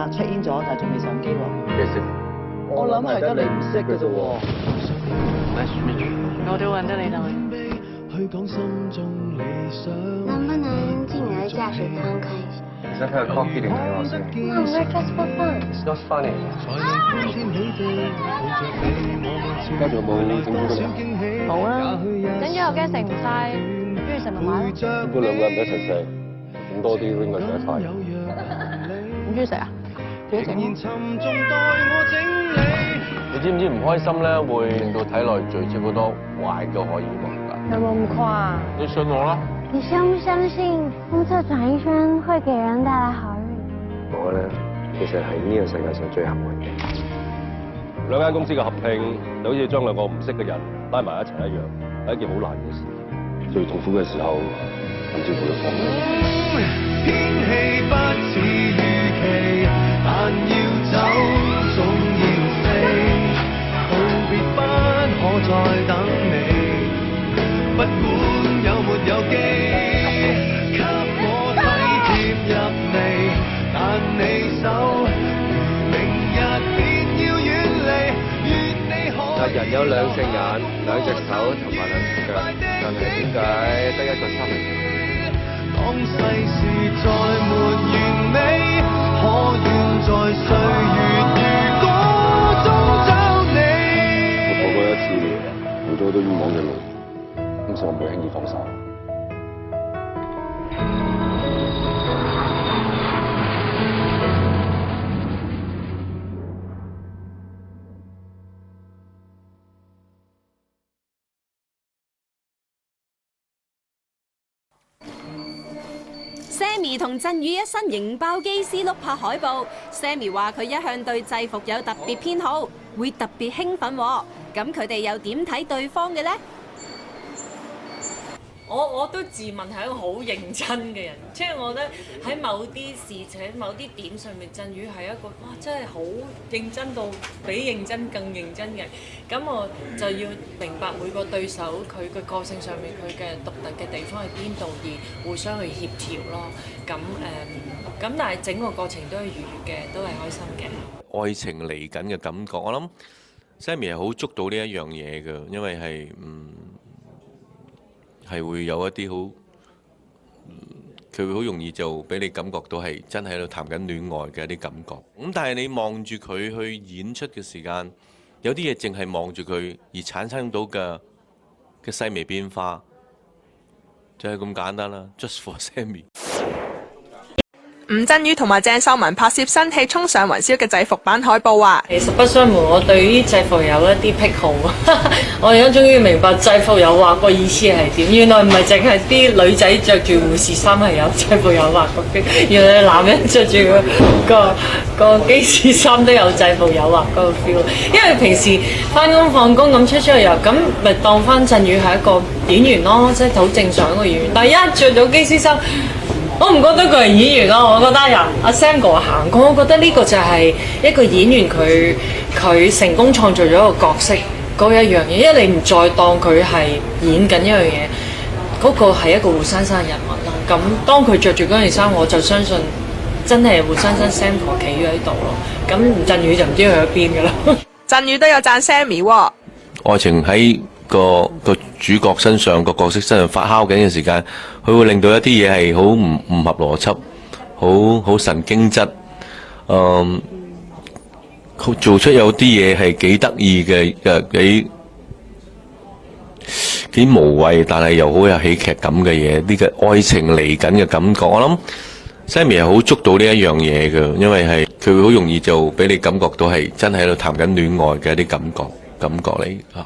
啦，check in 咗，但係仲未上機喎。你識？我諗係得你唔識嘅啫喎。我都揾得你耐。能不能進你的駕駛艙看一下？你想睇個 coffee 定睇我先 No, we're just for fun.？It's not funny。而家仲有冇整豬腳？冇啦，整咗又驚食唔晒，中意食咪買咯。如果兩個人一齊食，整多啲應該食得晒。唔中意食啊？自己整。你知唔知唔開心咧會令到體內聚集好多壞嘅荷爾蒙㗎？有冇咁誇啊？你信我啦。你相不相信公廁轉一圈會給人帶來好運？我咧其實係呢個世界上最幸運嘅。兩間公司嘅合併就好似將兩個唔識嘅人拉埋一齊一樣，係一件好難嘅事。最痛苦嘅時候，甚至乎要放棄。天氣不似預期，但要走總要飛，道別不可再等你，不管有沒有機，給我體貼入微，但你手如明日便要遠離，願你可。人有兩隻眼、兩隻手同埋兩隻腳，但係點解得一個心？當世事再沒完美，可願在歲月如歌中找你。我錯過一次，冇咗好多冤枉嘅路，今次我唔會輕易放手。Sammy 同振宇一身型爆機師碌拍海報 ，Sammy 話佢一向對制服有特別偏好，會特別興奮喎。咁佢哋又點睇對方嘅呢？我都自問係一個好認真嘅人，即係我覺得喺某啲事情、某啲點上面，振宇係一個哇真係好認真到比認真更認真嘅。咁我就要明白每個對手佢嘅個性上面佢嘅獨特嘅地方喺邊度，而互相去協調咯。咁但係整個過程都係愉悅嘅，都係開心嘅。愛情嚟緊嘅感覺，我諗 Sammy 係好捉到呢一樣嘢嘅，因為係會有一啲好，佢會好容易就俾你感覺到係真係喺度談緊戀愛嘅一啲感覺。咁但係你望住佢去演出嘅時間，有啲嘢淨係望住佢而產生到嘅細微變化，就係咁簡單啦。Just for Sammy。吳鎮宇同埋鄭秀文拍攝新戲《衝上雲霄》嘅制服版海報話：其實不相瞞，我對於制服有一啲癖好。我而家終於明白制服誘惑個意思係點。原來唔係淨係啲女仔着住護士衫係有制服誘惑個 feel， 原來男人着住個機師衫都有制服誘惑嗰個 feel。因為平時翻工放工咁出去遊，咁咪當翻鎮宇係一個演員咯，即係好正常一個演員。但係一着咗機師衫，我唔覺得佢係演員咯，我覺得阿 Sam 哥行過，我覺得呢個就係一個演員佢成功創造咗一個角色嗰一樣嘢，因為你唔再當佢係演緊一樣嘢，嗰個係一個活生生嘅人物啦。咁當佢着住嗰件衫，我就相信真係活生生 Sam 哥企咗喺度咯。咁振宇就唔知去咗邊㗎啦。振宇都有讚 Sammy 喎。愛情喺個主角身上，個角色身上發酵緊嘅時間，佢會令到一啲嘢係好唔合邏輯，好神經質，做出有啲嘢係幾得意嘅，幾無謂，但係又好有喜劇感嘅嘢，呢個愛情嚟緊嘅感覺，我諗 Sammy 係好捉到呢一樣嘢嘅，因為係佢會好容易就俾你感覺到係真係喺度談緊戀愛嘅一啲感覺嚟嚇。